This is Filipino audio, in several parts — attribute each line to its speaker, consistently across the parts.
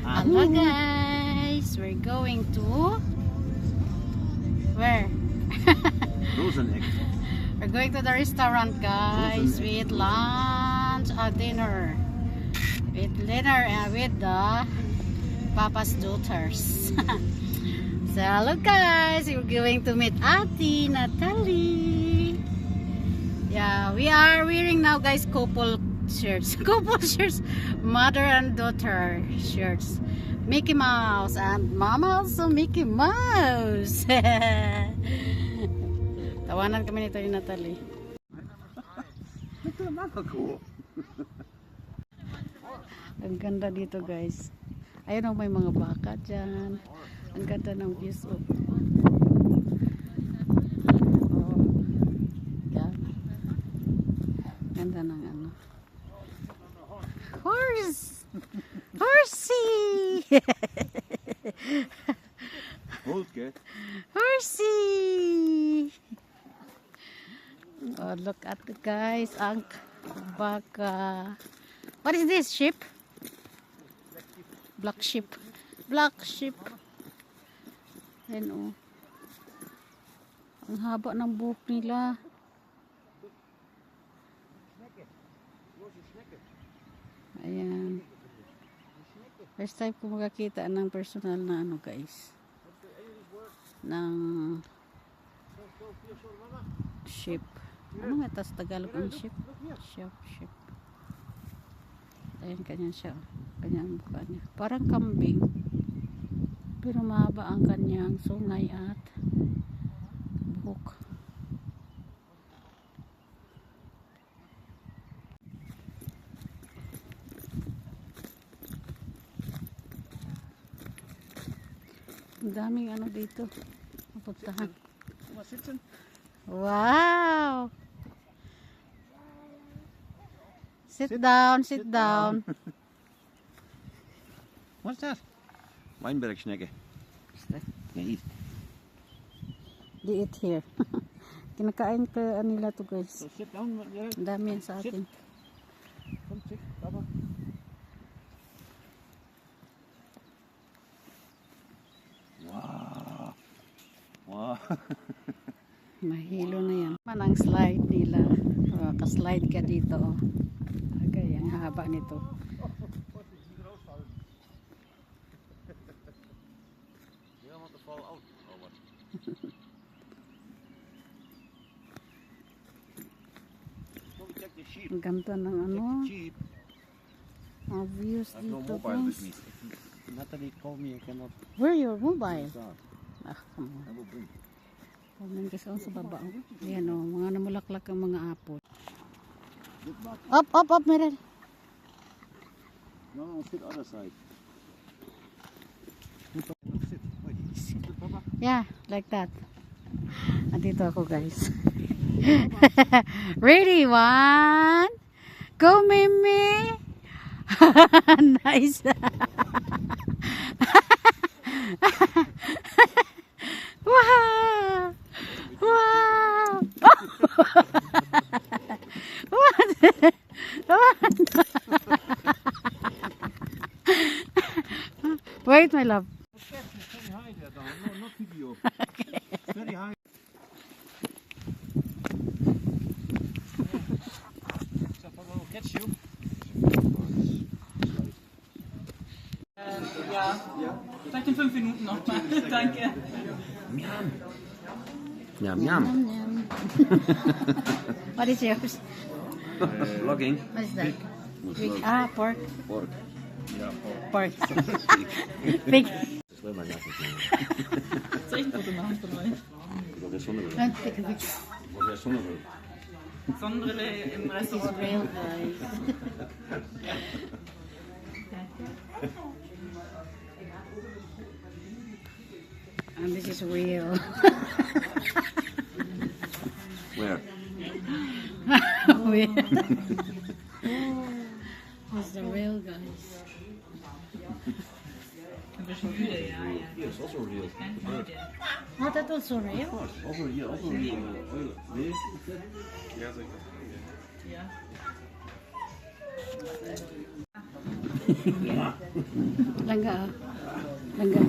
Speaker 1: Hello guys, we're going to where?
Speaker 2: Roseneck.
Speaker 1: We're going to the restaurant guys with lunch or dinner. With dinner and with the Papa's daughters. So hello guys, we're going to meet Ate Natalie. Yeah, we are wearing now guys couple shirts. Couple shirts. Mother and daughter shirts. Mickey Mouse and Mama also Mickey Mouse. Tawanan kami nito ni Natalie. Ang ganda dito guys. Ayun, may mga baka dyan. Ang ganda ng views. Oh. Yan. Ganda ng ano. Horse! Horsey! Horsey! Oh, look at the guys. Ang baka. What is this? Sheep? Black sheep. Black sheep. Ayan o. Ang haba ng buhok nila. Ayan. First time ko makakita ng personal na ano guys. Ng sheep. Ano nga tas Tagalog ang sheep? Sheep. Ayan, ganyan siya. Ganyan ang mukha niya. Parang kambing. Pero mahaba ang kanyang sungay at buhok. Ang daming ano dito. Mapuntahan. Wow! Sit down, sit down.
Speaker 2: What's that? Weinbergschnecke. Yeah, eat.
Speaker 1: Di eat here. Kinakain ka nila to guys.
Speaker 2: So sit down.
Speaker 1: Ang dami yan sa atin.
Speaker 2: Come sit, Papa. Wow. Wow.
Speaker 1: Mahilo na yan. Manang slide nila. Ka-slide ka dito. Oh. Okay, ang haba nito.
Speaker 2: You don't want to fall out or what? So we check the sheep.
Speaker 1: Ang ganda ng ano.
Speaker 2: Cheap.
Speaker 1: Mga views
Speaker 2: I have no
Speaker 1: dito
Speaker 2: mobile with
Speaker 1: guys.
Speaker 2: me. Natalie called me. I cannot
Speaker 1: Where your mobile?
Speaker 2: start.
Speaker 1: Ah, come on.
Speaker 2: I will bring.
Speaker 1: Huwag guys, sa baba. Oh. Ayan o, mga namulaklak ang mga apple.
Speaker 2: Sit back.
Speaker 1: Up, Meryl.
Speaker 2: No, sit other side. Sit. Wait. Sit, Papa.
Speaker 1: Yeah, like that. Andito ako guys. Ready? 1. Go, Mimi. Nice. Wow. Wow. What? Wait, my love.
Speaker 2: Very high there, down. No, not video. Very high. So, Papa will catch you.
Speaker 3: Ja, vielleicht in 5 Minuten noch mal. Danke.
Speaker 2: Yum, yum.
Speaker 1: What is yours?
Speaker 2: Vlogging.
Speaker 1: What is that? Pig. Ah, pork.
Speaker 2: Pork.
Speaker 1: Pork. Pig.
Speaker 2: Das war mein erstes
Speaker 3: Soll ich ein Foto machen von euch?
Speaker 2: Mal. Sonne.
Speaker 1: Don't take a picture.
Speaker 2: Sonne.
Speaker 3: Sonnenbrille im
Speaker 1: This is
Speaker 3: Restaurant.
Speaker 1: real, guys. And this is real.
Speaker 2: Where?
Speaker 1: Real. This is the real, guys.
Speaker 3: Ein bisschen müde, ja.
Speaker 2: Here, it's also real.
Speaker 3: Kein müde.
Speaker 1: Not that also real?
Speaker 2: Also here, also real. Oil. Nee?
Speaker 3: Ja.
Speaker 1: Langga ah. Langga.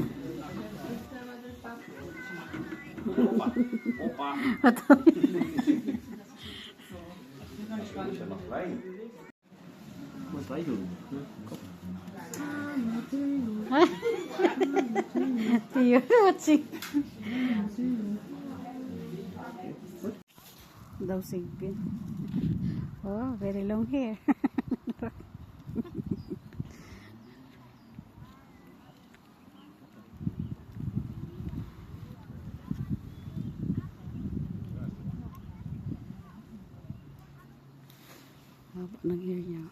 Speaker 2: Was weiß ich?
Speaker 1: Tiyo, watching. Daw sigbin. Oh, very long hair. Haba ng hair niya.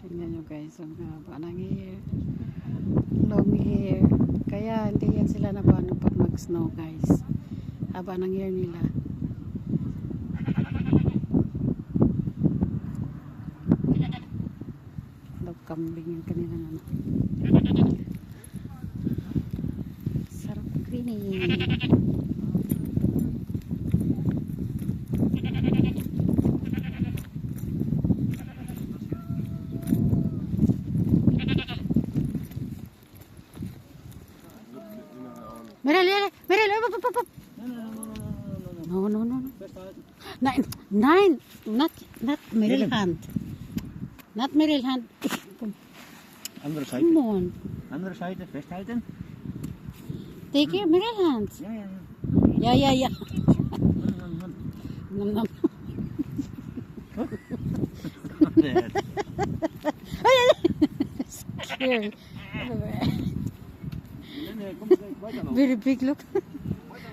Speaker 1: Tingnan nyo guys, ang haba ng hair. Long hair. Kaya hindi yan sila napano pag mag-snow guys. Haba ng hair nila. Daw kambing yung kanila ano. Sarap greening. Meryl, up. No. Nine, not Meryl Hunt. Not Meryl Hunt.
Speaker 2: Andere
Speaker 1: Come
Speaker 2: Seite.
Speaker 1: on.
Speaker 2: Andere Seite, festhalten.
Speaker 1: Take care, Meryl Hunt. Ja. Nom. Scary.
Speaker 2: Komm gleich weiter noch.
Speaker 1: Very big, look.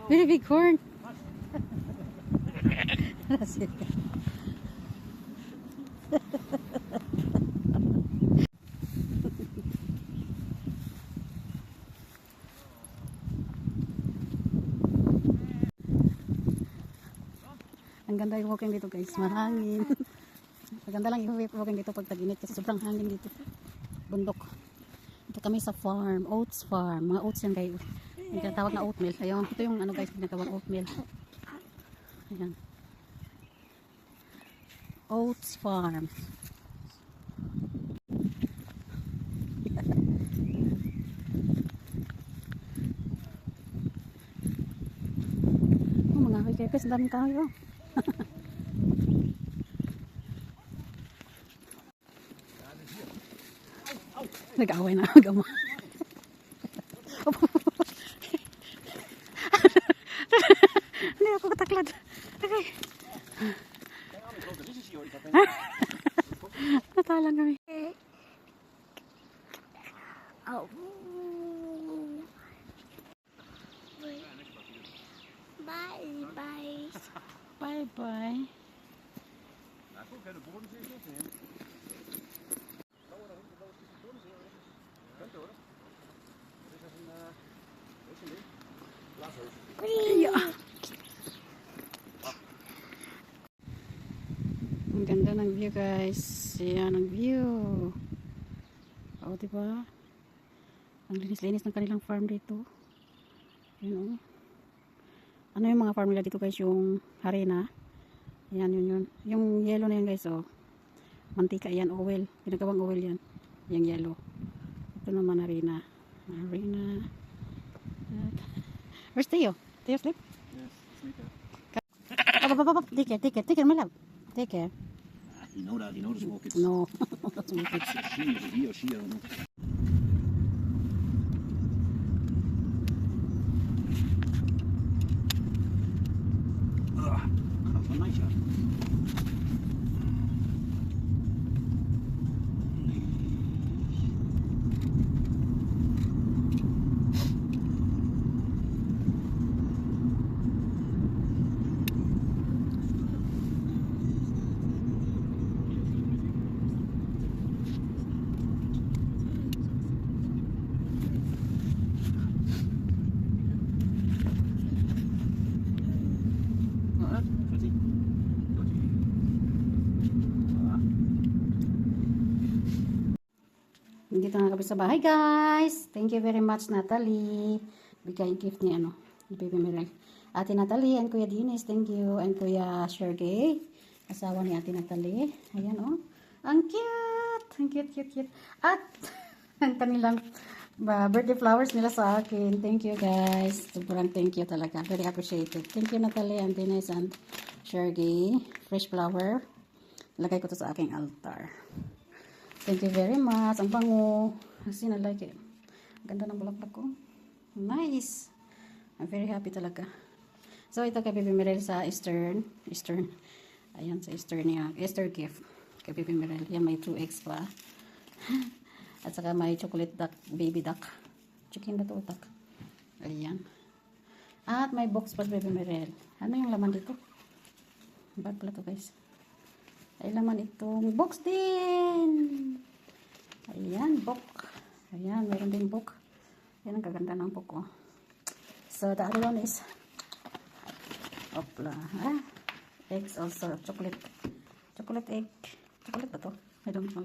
Speaker 1: Very big horn. That's it. Ang ganda yung walking dito guys, marangin. Maganda lang yung walking dito pag tag-init kasi sobrang hangin dito. Bundok. Ito kami sa farm, oats farm. Mga oats yan guys. Yung tinatawag na oatmeal. Ayun, ito yung ano guys, tinatawag oatmeal. Ayan. Oats farm. Oh, mga hikers, daming tayo. Nag-away na gama. Hindi ako kataklad. Okay. Natalang kami. Oh. Bye. Ang ganda ng view guys. Yan ang view. O diba? Ang linis-linis ng kanilang farm dito. Yun o. Ano yung mga farm nila dito guys? Yung harina. Yan yun. Yung yellow na yan guys o. Mantika yan. Oil. Ginagawang oil yan. Yung yellow. Ito naman harina. Harina. Where's Theo? Theo sleep?
Speaker 2: Yes, sleeping.
Speaker 1: Take care, my love. Take care.
Speaker 2: You know that, you know the small kids.
Speaker 1: No. That's my kids.
Speaker 2: He or she, I don't know. Dat is wel nice, ja.
Speaker 1: Dito na kami sa bahay, guys. Thank you very much, Natalie. Bigay gift ni ano, ni Baby Meryl. Ate Natalie and Kuya Dinis, thank you. And Kuya Sergey, asawa ni Ate Natalie. Ayan, oh. Ang cute! Ang cute. At, ang kanilang birthday flowers nila sa akin. Thank you guys. Sobrang thank you talaga. Very appreciated. Thank you Natalie and Dennis and Sergey. Fresh flower. Lagay ko to sa aking altar. Thank you very much. Ang bango. Kasi I like it. Ganda ng bulaklak ko. Nice. I'm very happy talaga. So, ito kay Baby Mirel sa Eastern. Ayan, sa Eastern niya. Easter gift. Kay Baby Mirel. Yan, may 2 eggs pa. At saka may chocolate duck, baby duck. Chicken ba ito, duck? Ayan. At may box pa Baby Mirel. Ano yung laman dito? Bad pala to guys. Ay laman itong box din. Ayan, book. Ayan, mayroon din book. Yan ang kaganda ng book ko. So, the other one is opla. Eggs also. Chocolate egg. Chocolate ba to? I don't know.